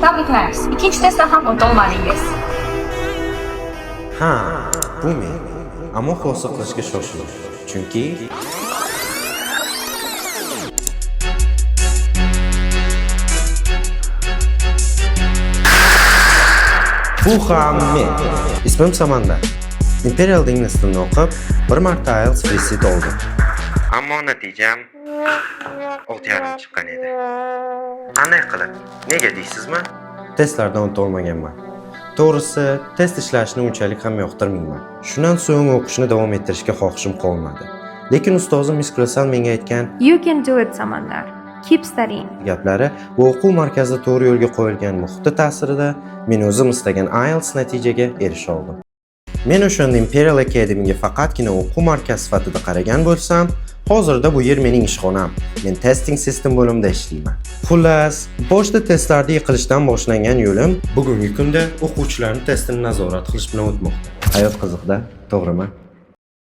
Tabriklar. İkinci testdan ham o'ta olmadingiz. Ha, bu men. Ammo xulosa qilishga shoshiling. Chunki bu ham men. Ismim Samandar. Imperial ingliz tilini o'qib, bir marta IELTS Free oldim. Ammo natijam 6,5 chiqqan edi. Qanday qilib? Nega deysizmi? Testlardan o'ta olmaganman. To'g'risi, test ishlashni unchalik ham yoqtirmayman. Shundan so'ng o'qishni davom ettirishga xohishim qolmadi. Lekin ustozim Miss Krasal menga aytgan You can do it, Samandar. Keep studying. gaplari bu o'quv markazida to'g'ri yo'lga qo'yilgan muhitda ta'sirida men o'zim istagan IELTS natijaga erisha oldim. Men o'shanda Imperial Academy'ga faqatgina o'quv markazi sifatida qaragan bo'lsam, hozirda bu yer mening ishxonam. Men testing system bo'limida ishlayman. Xullas, boshda testlarni yiqilishdan boshlangan yo'lim bugungi kunda o'quvchilarning testini nazorat qilish bilan o'tmoqda. Hayot qiziqda, to'g'rimi?